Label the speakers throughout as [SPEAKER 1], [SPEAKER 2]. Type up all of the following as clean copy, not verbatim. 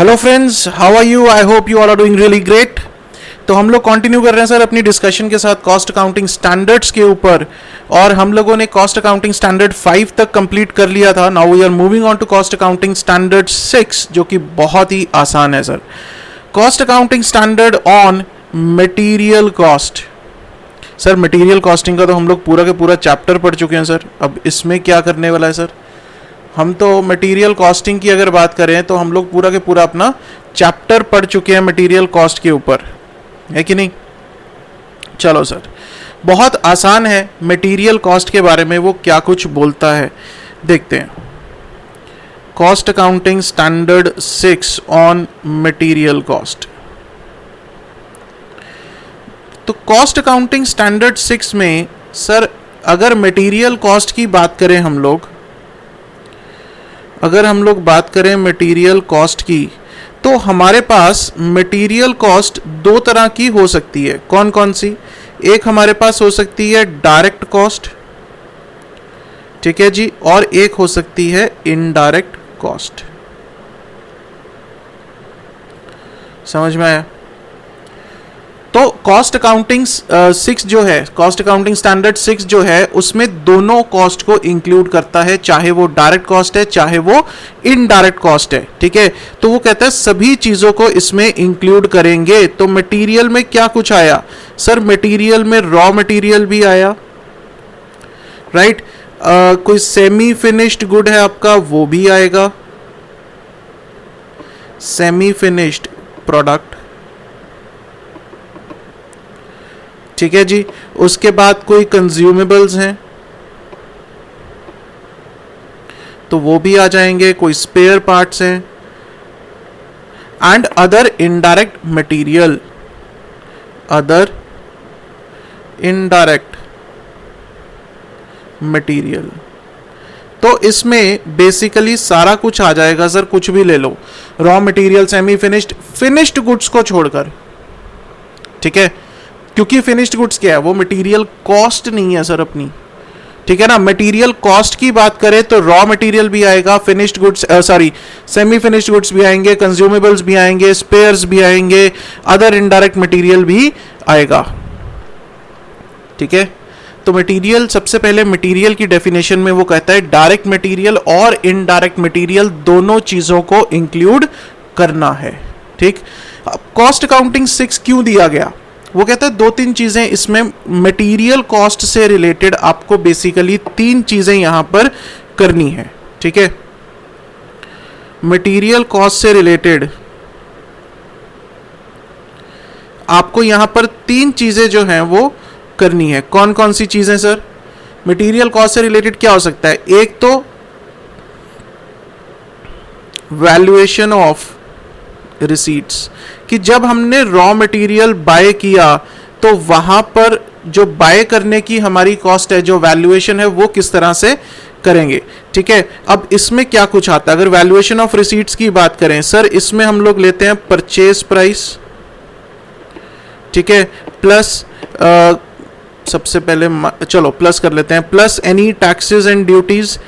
[SPEAKER 1] Hello friends, how are you? I hope you all are doing really great. तो हम लोग continue कर रहे हैं सर अपनी डिस्कशन के साथ कॉस्ट अकाउंटिंग स्टैंडर्ड्स के ऊपर, और हम लोगों ने कॉस्ट अकाउंटिंग स्टैंडर्ड 5 तक कंप्लीट कर लिया था। Now we are moving on to cost accounting standard 6, जो कि बहुत ही आसान है sir. Cost accounting standard on material cost. Sir material costing का तो हम लोग पूरा के पूरा चैप्टर पढ़ चुके हैं सर। अब इसमें क्या करने वाला है सर? हम तो मटेरियल कॉस्टिंग की अगर बात करें तो हम लोग पूरा के पूरा अपना चैप्टर पढ़ चुके हैं मटेरियल कॉस्ट के ऊपर, है कि नहीं? चलो सर, बहुत आसान है। मटेरियल कॉस्ट के बारे में वो क्या कुछ बोलता है देखते हैं। Cost accounting standard 6 on material cost. तो कॉस्ट अकाउंटिंग स्टैंडर्ड 6 में सर अगर मटेरियल कॉस्ट की बात करें अगर हम लोग बात करें मटेरियल कॉस्ट की, तो हमारे पास मटेरियल कॉस्ट दो तरह की हो सकती है। कौन कौन सी? एक हमारे पास हो सकती है डायरेक्ट कॉस्ट, ठीक है जी, और एक हो सकती है इनडायरेक्ट कॉस्ट। समझ में आया? तो कॉस्ट अकाउंटिंग 6 जो है, कॉस्ट अकाउंटिंग स्टैंडर्ड 6 जो है, उसमें दोनों कॉस्ट को इंक्लूड करता है, चाहे वो डायरेक्ट कॉस्ट है चाहे वो इनडायरेक्ट कॉस्ट है, ठीक है। तो वो कहता है सभी चीजों को इसमें इंक्लूड करेंगे। तो मटेरियल में क्या कुछ आया सर? मटेरियल में रॉ मटेरियल भी आया, राइट। कोई सेमी फिनिश्ड गुड है आपका, वो भी आएगा, सेमी फिनिश्ड प्रोडक्ट, ठीक है जी। उसके बाद कोई कंज्यूमेबल्स हैं तो वो भी आ जाएंगे, कोई स्पेयर पार्ट्स हैं, and other indirect material, other indirect material. तो इसमें बेसिकली सारा कुछ आ जाएगा सर, कुछ भी ले लो, raw material, semi finished, finished goods को छोड़कर, ठीक है। क्योंकि फिनिश्ड गुड्स क्या है, वो मटेरियल कॉस्ट नहीं है सर अपनी, ठीक है ना। मटेरियल कॉस्ट की बात करें तो रॉ मटेरियल भी आएगा, finished goods semi finished goods भी आएंगे, कंज्यूमेबल्स भी आएंगे, स्पेयर्स भी आएंगे, अदर इनडायरेक्ट मटेरियल भी आएगा, ठीक है। तो मटेरियल, सबसे पहले मटेरियल की डेफिनेशन में वो कहता है डायरेक्ट मटेरियल और इनडायरेक्ट मटेरियल दोनों चीजों को इंक्लूड करना है, ठीक। अब कॉस्ट अकाउंटिंग 6 क्यों दिया गया? वो कहता है दो तीन चीजें इसमें मटेरियल कॉस्ट से रिलेटेड आपको बेसिकली 3 चीजें यहां पर करनी है, ठीक है। मटेरियल कॉस्ट से रिलेटेड आपको यहां पर 3 चीजें जो हैं वो करनी है। कौन कौन सी चीजें सर? मटेरियल कॉस्ट से रिलेटेड क्या हो सकता है? एक तो वैल्यूएशन ऑफ रिसीट्स, कि जब हमने रॉ मटेरियल बाय किया तो वहां पर जो बाय करने की हमारी कॉस्ट है, जो वैल्यूएशन है, वो किस तरह से करेंगे, ठीक है। अब इसमें क्या कुछ आता है? अगर वैल्यूएशन ऑफ रिसीट्स की बात करें सर, इसमें हम लोग लेते हैं परचेज प्राइस, ठीक है, प्लस सबसे पहले चलो प्लस कर लेते हैं, plus any taxes and duties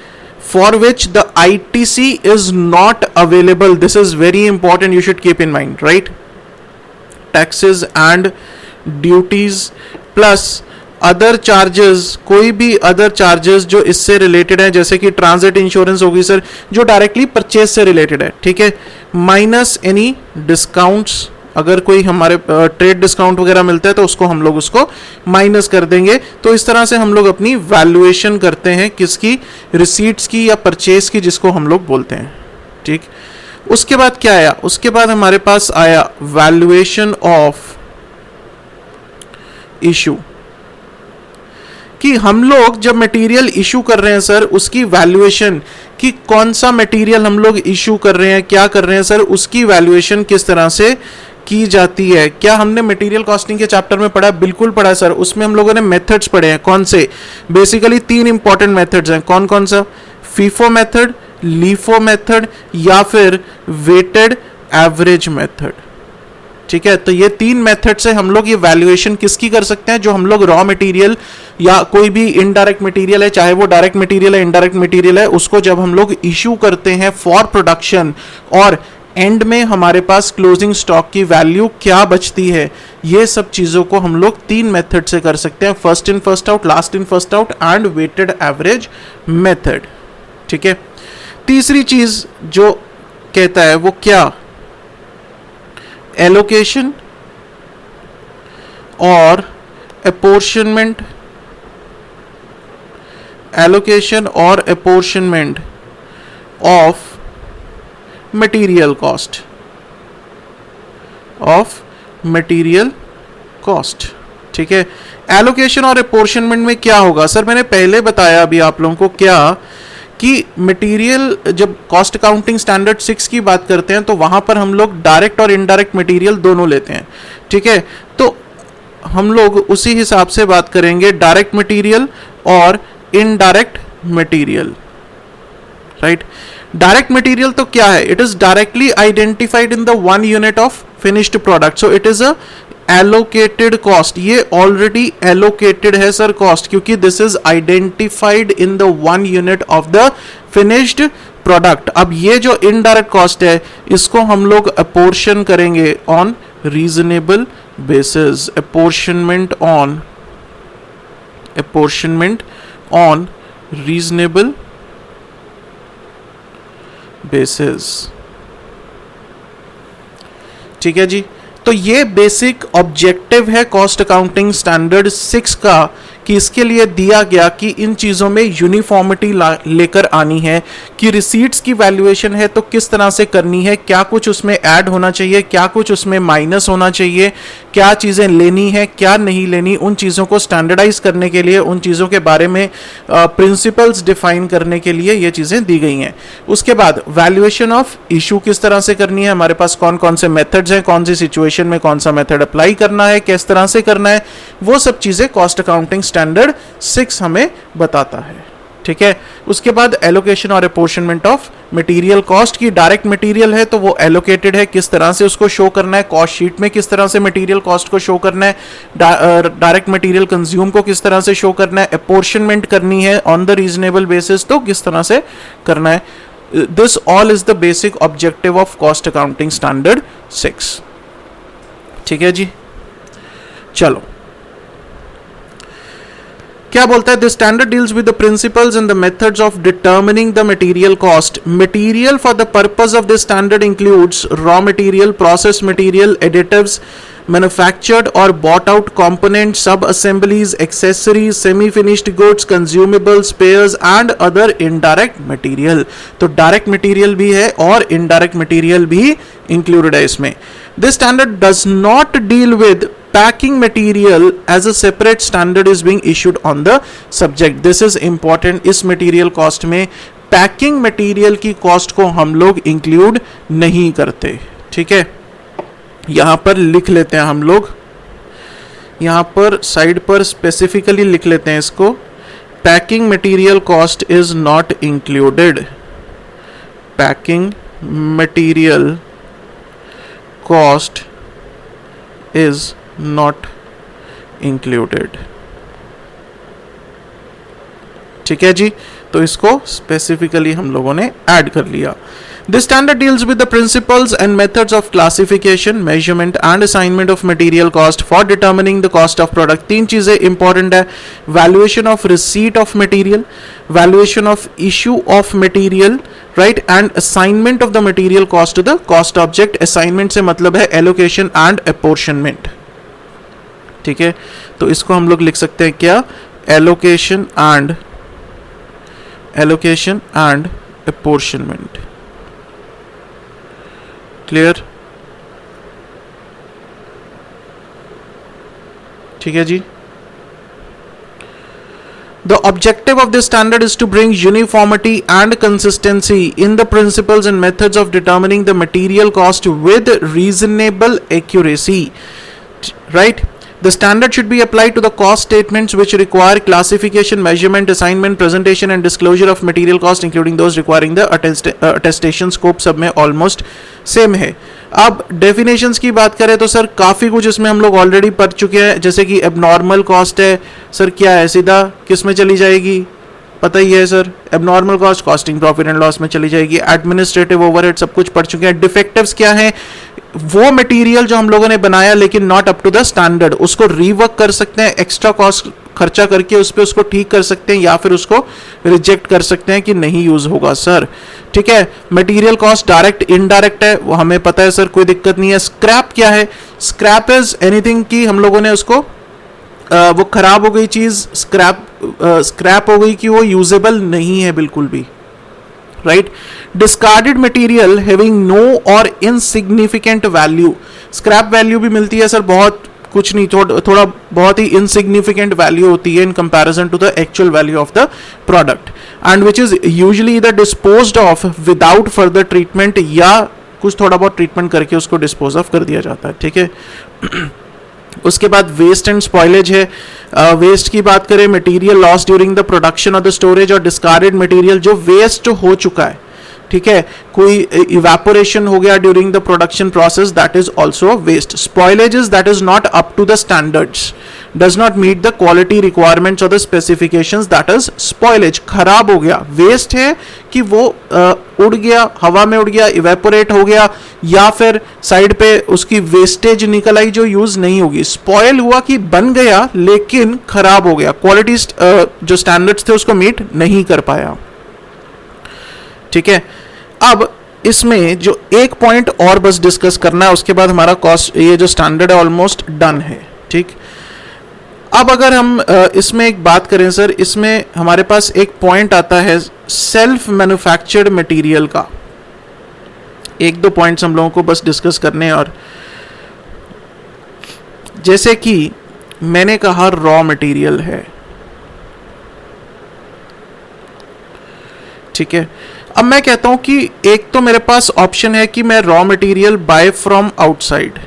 [SPEAKER 1] for which the ITC is not available. This is very important, you should keep in mind, right? Taxes and duties plus other charges, कोई भी other charges जो इससे related है, जैसे कि transit insurance होगी sir, जो directly purchase से रिलेटेड है, ठीक है, माइनस एनी डिस्काउंट्स, अगर कोई हमारे ट्रेड डिस्काउंट वगैरह मिलता है तो उसको हम लोग उसको माइनस कर देंगे। तो इस तरह से हम लोग अपनी वैल्यूएशन करते हैं, किसकी? रिसीट्स की या परचेज की, जिसको हम लोग बोलते हैं, ठीक। उसके बाद क्या आया? उसके बाद हमारे पास आया वैल्यूएशन ऑफ इशू, कि हम लोग जब मटेरियल इशू कर रहे हैं सर, उसकी वैल्यूएशन, कि कौन सा मटेरियल हम लोग इशू कर रहे हैं, क्या कर रहे हैं सर, उसकी वैल्यूएशन किस तरह से की जाती है। क्या हमने मटेरियल कॉस्टिंग के चैप्टर में पढ़ा? बिल्कुल पढ़ा सर। उसमें हम लोगों ने मेथड्स पढ़े हैं। कौन से? बेसिकली 3 इंपॉर्टेंट मेथड्स हैं। कौन कौन सा? फीफो मेथड, लीफो मेथड, या फिर वेटेड एवरेज मेथड, ठीक है। तो ये 3 मेथड से हम लोग ये वैल्यूएशन किसकी कर सकते हैं? जो हम लोग रॉ मटेरियल या कोई भी इनडायरेक्ट मटेरियल है, चाहे वो डायरेक्ट मटेरियल है, इनडायरेक्ट मटेरियल है, उसको जब हम लोग इशू करते हैं फॉर प्रोडक्शन, और एंड में हमारे पास क्लोजिंग स्टॉक की वैल्यू क्या बचती है, ये सब चीज़ों को हम लोग 3 मेथड से कर सकते हैं, first in first out, last in first out and weighted average method. ठीक है, तीसरी चीज जो कहता है वो क्या, एलोकेशन और अपोर्शनमेंट, एलोकेशन और apportionment of material cost, of material cost. ठीक है, एलोकेशन और अपोर्शनमेंट में क्या होगा सर, मैंने पहले बताया अभी आप लोगों को क्या कि मटेरियल, जब कॉस्ट अकाउंटिंग स्टैंडर्ड 6 की बात करते हैं तो वहां पर हम लोग डायरेक्ट और इनडायरेक्ट मटेरियल दोनों लेते हैं। ठीक है, तो हम लोग उसी हिसाब से बात करेंगे डायरेक्ट मटेरियल और indirect material. Right, direct material तो क्या है, it is directly identified in the 1 unit of finished product, so it is a allocated cost. ये ऑलरेडी एलोकेटेड है सर कॉस्ट, क्योंकि this is identified in the 1 unit of the finished product. अब ये जो indirect cost है इसको हम लोग अपोर्शन करेंगे on reasonable basis, apportionment on reasonable basis. ठीक है जी, तो ये बेसिक ऑब्जेक्टिव है कॉस्ट अकाउंटिंग स्टैंडर्ड 6 का, कि इसके लिए दिया गया कि इन चीज़ों में यूनिफॉर्मिटी लेकर आनी है, कि रिसीट्स की वैल्यूएशन है तो किस तरह से करनी है, क्या कुछ उसमें ऐड होना चाहिए, क्या कुछ उसमें माइनस होना चाहिए, क्या चीज़ें लेनी है क्या नहीं लेनी, उन चीज़ों को स्टैंडर्डाइज करने के लिए, उन चीज़ों के बारे में प्रिंसिपल्स डिफाइन करने के लिए ये चीज़ें दी गई हैं। उसके बाद वैल्यूएशन ऑफ इशू किस तरह से करनी है, हमारे पास कौन कौन से मेथड्स हैं, कौन सी सिचुएशन में कौन सा मेथड अप्लाई करना है, किस तरह से करना है, वो सब चीज़ें कॉस्ट अकाउंटिंग स्टैंडर्ड 6 हमें बताता है। ठीक है, उसके बाद एलोकेशन और अपोर्शनमेंट ऑफ मटेरियल कॉस्ट की, डायरेक्ट मटेरियल है तो वो एलोकेटेड है, किस तरह से उसको शो करना है, कॉस्ट शीट में किस तरह से मटेरियल कॉस्ट को शो करना है, डायरेक्ट मटेरियल कंज्यूम को किस तरह से शो करना है, अपोर्शनमेंट करनी है ऑन द रीजनेबल बेसिस तो किस तरह से करना है। This all is the basic objective of cost accounting standard 6। ठीक है जी, चलो क्या बोलता है, the standard deals with the principles and the methods of determining the material cost. Material for the purpose of this standard includes raw material, process material, additives, manufactured or bought out components, sub assemblies, accessories, semi finished goods, consumables, spares and other indirect material। तो direct material भी है और indirect material भी included है इसमें। This standard does not deal with packing material as a separate standard is being issued on the subject। This is important, इस material cost में packing material की कॉस्ट को हम लोग इंक्लूड नहीं करते। ठीक है, यहां पर लिख लेते हैं हम लोग, यहां पर साइड पर स्पेसिफिकली लिख लेते हैं इसको, packing material cost is not included, packing material cost is not included. ठीक है जी, तो इसको स्पेसिफिकली हम लोगों ने ऐड कर लिया। This standard deals with the principles and methods of classification, measurement and assignment of material cost for determining the cost of product। 3 चीजें इंपॉर्टेंट है, valuation of receipt of material, valuation of issue of material, right, and assignment of the material cost to the cost object। assignment से मतलब है allocation and apportionment। ठीक है, तो इसको हम लोग लिख सकते हैं क्या, allocation and apportionment। क्लियर? ठीक है जी, The objective of this standard is to bring uniformity and consistency in the principles and methods of determining the material cost with reasonable accuracy, right? The standard should be applied to the cost statements which require classification, measurement, assignment, presentation and disclosure of material cost, including those requiring the attestation scope। सब में almost same है। अब definitions की बात करें तो sir काफ़ी कुछ इसमें हम लोग ऑलरेडी पढ़ चुके हैं, जैसे कि abnormal cost है सर, क्या है, सीधा किस में चली जाएगी, पता ही है sir, abnormal cost costing profit and loss में चली जाएगी, एडमिनिस्ट्रेटिव ओवरहेड सब कुछ पढ़ चुके हैं। डिफेक्टिव्स क्या है, वो मटेरियल जो हम लोगों ने बनाया लेकिन not up to the standard, उसको रीवर्क कर सकते हैं, एक्स्ट्रा कॉस्ट खर्चा करके उस पर उसको ठीक कर सकते हैं, या फिर उसको रिजेक्ट कर सकते हैं कि नहीं यूज होगा सर। ठीक है, मटेरियल कॉस्ट डायरेक्ट इनडायरेक्ट है, वो हमें पता है सर, कोई दिक्कत नहीं है। स्क्रैप क्या है, स्क्रैप इज एनीथिंग कि हम लोगों ने उसको वो खराब हो गई चीज, स्क्रैप हो गई कि वो यूजेबल नहीं है बिल्कुल भी, right. Discarded material having no और इनसिग्निफिकेंट वैल्यू, स्क्रैप वैल्यू भी मिलती है सर, बहुत कुछ नहीं, थोड़ा बहुत ही इनसिग्निफिकेंट वैल्यू होती है in comparison to the actual value of the product, and which is usually the disposed of without further treatment, या कुछ थोड़ा बहुत ट्रीटमेंट करके उसको डिस्पोज ऑफ कर दिया जाता है। ठीक है उसके बाद वेस्ट एंड स्पॉइलेज है। वेस्ट की बात करें, material loss during the production और द स्टोरेज, और डिस्कार्डेड मटेरियल जो वेस्ट हो चुका है, ठीक है, कोई इवेपोरेशन हो गया during the production process, that is also waste. Spoilage is that is not up to the standards, does not meet the quality requirements और the specifications, that is spoilage. खराब हो गया, वेस्ट है कि वो उड़ गया, हवा में उड़ गया, इवेपोरेट हो गया, या फिर साइड पे उसकी वेस्टेज निकल आई जो यूज नहीं होगी। स्पॉइल हुआ कि बन गया लेकिन खराब हो गया, क्वालिटी जो स्टैंडर्ड्स थे उसको मीट नहीं कर पाया। ठीक है, अब इसमें जो एक पॉइंट और बस डिस्कस करना है, उसके बाद हमारा कॉस्ट ये जो स्टैंडर्ड है ऑलमोस्ट डन है। ठीक, अब अगर हम इसमें एक बात करें सर, इसमें हमारे पास एक पॉइंट आता है सेल्फ मैन्युफैक्चर्ड मटेरियल का। एक दो पॉइंट्स हम लोगों को बस डिस्कस करने हैं, और जैसे कि मैंने कहा रॉ मटेरियल है, ठीक है। अब मैं कहता हूं कि एक तो मेरे पास ऑप्शन है कि मैं raw material by from outside,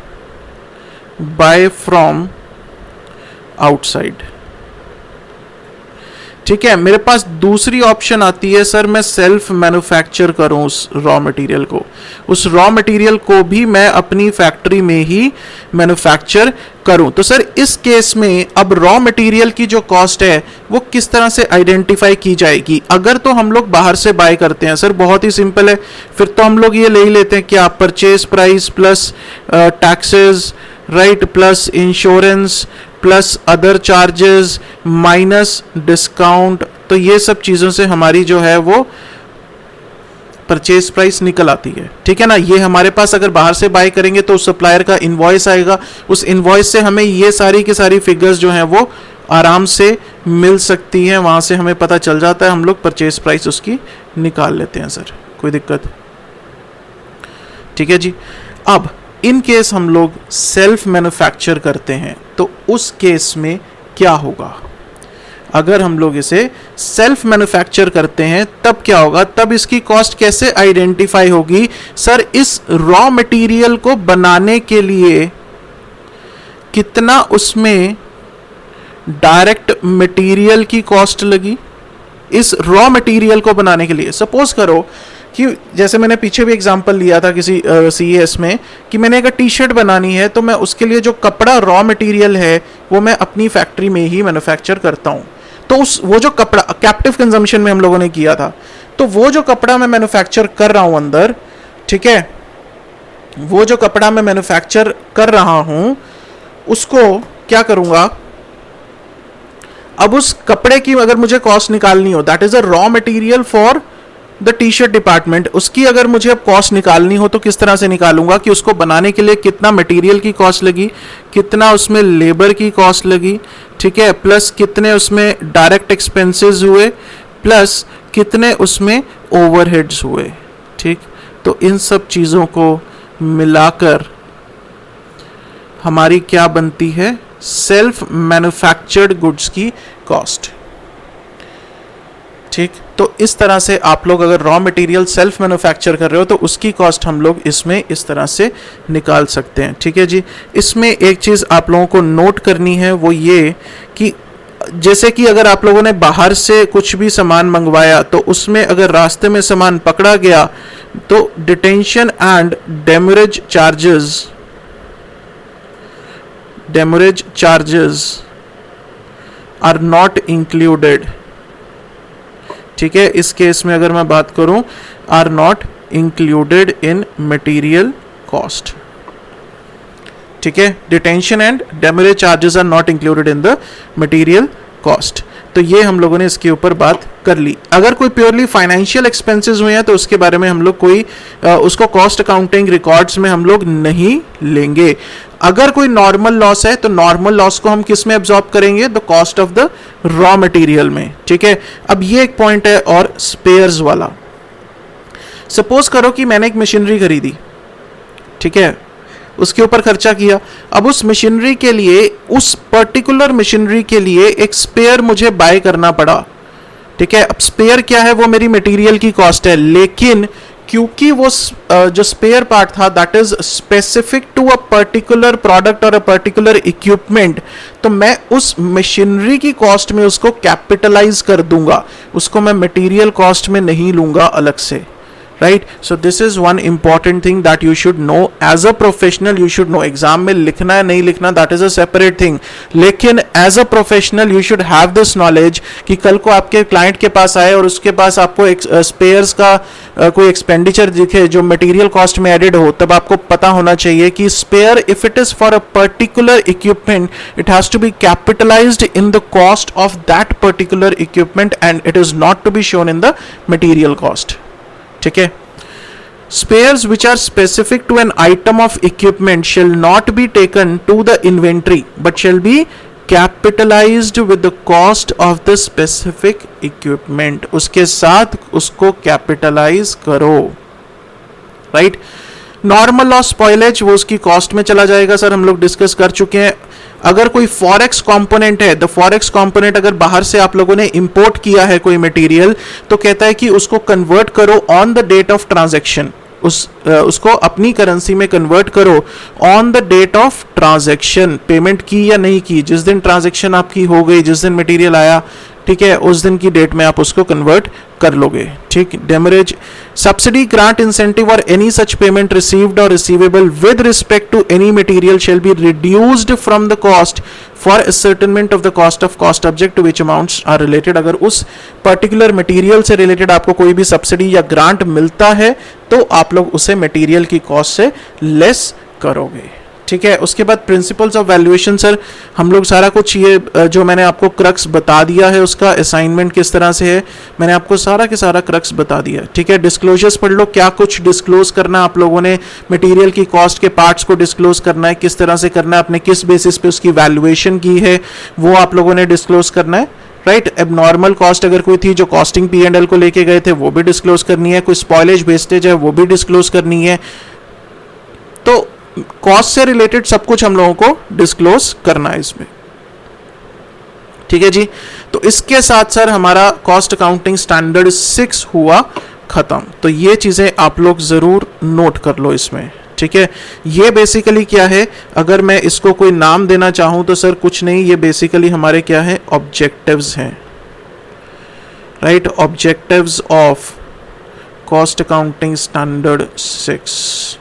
[SPEAKER 1] ठीक है। मेरे पास दूसरी ऑप्शन आती है सर, मैं सेल्फ मैन्युफैक्चर करूं उस रॉ मटेरियल को, उस रॉ मटेरियल को भी मैं अपनी फैक्ट्री में ही मैन्युफैक्चर करूं। तो सर इस केस में अब रॉ मटेरियल की जो कॉस्ट है वो किस तरह से आइडेंटिफाई की जाएगी? अगर तो हम लोग बाहर से बाय करते हैं सर, बहुत ही सिंपल है, फिर तो हम लोग ये ले ही लेते हैं क्या, purchase price plus taxes, right, plus insurance plus other charges minus discount, तो ये सब चीज़ों से हमारी जो है वो परचेज प्राइस निकल आती है। ठीक है ना, ये हमारे पास अगर बाहर से बाय करेंगे तो उस सप्लायर का इनवॉइस आएगा, उस इनवॉइस से हमें ये सारी की सारी फिगर्स जो हैं वो आराम से मिल सकती हैं, वहाँ से हमें पता चल जाता है, हम लोग परचेज प्राइस उसकी निकाल लेते हैं सर, कोई दिक्कत। ठीक है जी, अब इन केस हम लोग सेल्फ मैन्युफैक्चर करते हैं तो उस केस में क्या होगा? अगर हम लोग इसे सेल्फ मैन्युफैक्चर करते हैं तब क्या होगा, तब इसकी कॉस्ट कैसे आइडेंटिफाई होगी? सर इस रॉ मटेरियल को बनाने के लिए कितना उसमें डायरेक्ट मटेरियल की कॉस्ट लगी, इस रॉ मटेरियल को बनाने के लिए। सपोज करो कि जैसे मैंने पीछे भी एग्जांपल लिया था किसी CES में कि मैंने एक टी शर्ट बनानी है, तो मैं उसके लिए जो कपड़ा रॉ मटेरियल है वो मैं अपनी फैक्ट्री में ही मैन्युफैक्चर करता हूँ। तो वो जो कपड़ा कैप्टिव कंजम्पशन में हम लोगों ने किया था, तो वो जो कपड़ा मैं मैन्युफैक्चर कर रहा हूँ अंदर, ठीक है, वो जो कपड़ा मैं मैन्युफैक्चर कर रहा हूँ उसको क्या करूँगा, अब उस कपड़े की अगर मुझे कॉस्ट निकालनी हो, that is a raw material for the T shirt department, उसकी अगर मुझे अब कॉस्ट निकालनी हो तो किस तरह से निकालूंगा कि उसको बनाने के लिए कितना मटेरियल की कॉस्ट लगी, कितना उसमें लेबर की कॉस्ट लगी, ठीक है, प्लस कितने उसमें डायरेक्ट एक्सपेंसेस हुए, प्लस कितने उसमें ओवरहेड्स हुए। ठीक, तो इन सब चीज़ों को मिलाकर हमारी क्या बनती है, सेल्फ मैन्युफैक्चर्ड गुड्स की कॉस्ट। ठीक, तो इस तरह से आप लोग अगर रॉ मटेरियल सेल्फ मैन्युफैक्चर कर रहे हो तो उसकी कॉस्ट हम लोग इसमें इस तरह से निकाल सकते हैं। ठीक है जी, इसमें एक चीज़ आप लोगों को नोट करनी है, वो ये कि जैसे कि अगर आप लोगों ने बाहर से कुछ भी सामान मंगवाया तो उसमें अगर रास्ते में सामान पकड़ा गया तो detention and demurrage charges are not included ठीक है, इस केस में अगर मैं बात करूं, are not included in material cost. ठीक है, detention and demurrage charges are not included in the material cost. तो ये हम लोगों ने इसके ऊपर बात कर ली। अगर कोई प्योरली फाइनेंशियल एक्सपेंसेस हुए हैं तो उसके बारे में हम लोग कोई उसको कॉस्ट अकाउंटिंग रिकॉर्ड्स में हम लोग नहीं लेंगे। अगर कोई नॉर्मल लॉस है तो नॉर्मल लॉस को हम किस में एब्जॉर्ब करेंगे, the cost of the raw material में। ठीक है, अब ये एक पॉइंट है और स्पेयर्स वाला। सपोज करो कि मैंने एक मशीनरी खरीदी, ठीक है, उसके ऊपर खर्चा किया। अब उस मशीनरी के लिए, उस पर्टिकुलर मशीनरी के लिए एक स्पेयर मुझे बाय करना पड़ा। ठीक है, अब स्पेयर क्या है, वो मेरी मटेरियल की कॉस्ट है, लेकिन क्योंकि वो जो स्पेयर पार्ट था that is specific to a particular product और अ पर्टिकुलर इक्विपमेंट, तो मैं उस मशीनरी की कॉस्ट में उसको कैपिटलाइज कर दूंगा, उसको मैं मटेरियल कॉस्ट में नहीं लूंगा अलग से। Right, so this is one important thing that you should know as a professional. You should know, exam में लिखना है नहीं लिखना that is a separate thing, लेकिन as a professional you should have this knowledge कि कल को आपके क्लाइंट के पास आए और उसके पास आपको स्पेयर्स का कोई एक्सपेंडिचर दिखे जो मटेरियल कॉस्ट में एडेड हो, तब आपको पता होना चाहिए कि spare if it is for a particular equipment it has to be capitalised in the cost of that particular equipment and it is not to be shown in the material cost. ठीक है, spares which are specific to an item of equipment shall not be taken to the inventory but shall be capitalized with the cost of the specific equipment। उसके साथ उसको capitalise करो। Right, normal loss spoilage वो उसकी cost में चला जाएगा, sir हम लोग डिस्कस कर चुके हैं। अगर कोई फॉरेक्स कंपोनेंट है, द फॉरेक्स कंपोनेंट अगर बाहर से आप लोगों ने इंपोर्ट किया है कोई मटेरियल, तो कहता है कि उसको कन्वर्ट करो on the date of transaction, उसको अपनी करेंसी में कन्वर्ट करो on the date of transaction. Payment की या नहीं की, जिस दिन ट्रांजैक्शन आपकी हो गई, जिस दिन मटेरियल आया, ठीक है, उस दिन की डेट में आप उसको कन्वर्ट कर लोगे। ठीक, डेमरेज, सब्सिडी, ग्रांट, इंसेंटिव और एनी सच पेमेंट रिसीव्ड और receivable with respect to any material shall be reduced from the cost for ascertainment of the cost of cost object to which amounts are related. अगर उस particular material से related आपको कोई भी subsidy या grant मिलता है तो आप लोग उसे मटेरियल की कॉस्ट से लेस करोगे। ठीक है, उसके बाद प्रिंसिपल्स ऑफ वैल्यूएशन, सर हम लोग सारा कुछ ये जो मैंने आपको क्रक्स बता दिया है, उसका असाइनमेंट किस तरह से है मैंने आपको सारा के सारा क्रक्स बता दिया। ठीक है, डिस्क्लोजर्स पढ़ लो, क्या कुछ डिस्क्लोज करना आप लोगों ने, मटेरियल की कॉस्ट के पार्ट्स को डिस्क्लोज करना है, किस तरह से करना है, आपने किस बेसिस पे उसकी वैल्यूएशन की है वो आप लोगों ने डिस्क्लोज करना है। राइट, एबनॉर्मल कॉस्ट अगर कोई थी जो कॉस्टिंग P&L को लेके गए थे वो भी डिस्क्लोज करनी है, कोई स्पॉइलेज वेस्टेज है वो भी डिस्क्लोज करनी है। तो कॉस्ट से रिलेटेड सब कुछ हम लोगों को डिस्क्लोज करना है इसमें। ठीक है जी, तो इसके साथ सर हमारा कॉस्ट अकाउंटिंग स्टैंडर्ड 6 हुआ खत्म। तो ये चीजें आप लोग जरूर नोट कर लो इसमें। ठीक है, ये बेसिकली क्या है, अगर मैं इसको कोई नाम देना चाहूं तो सर कुछ नहीं, ये बेसिकली हमारे क्या है, ऑब्जेक्टिव्स हैं। Right, objectives of cost accounting standard 6।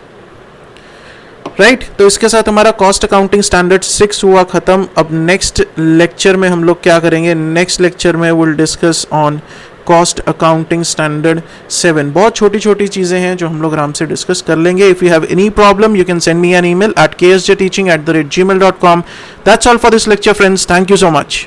[SPEAKER 1] Right, तो इसके साथ हमारा कॉस्ट अकाउंटिंग स्टैंडर्ड 6 हुआ खत्म। अब नेक्स्ट लेक्चर में हम लोग क्या करेंगे, नेक्स्ट लेक्चर में will discuss on cost accounting standard 7। बहुत छोटी छोटी चीजें हैं जो हम लोग आराम से डिस्कस कर लेंगे। If you have any problem you can send me an email at ksjteaching@gmail.com। That's all for this lecture friends, thank you so much.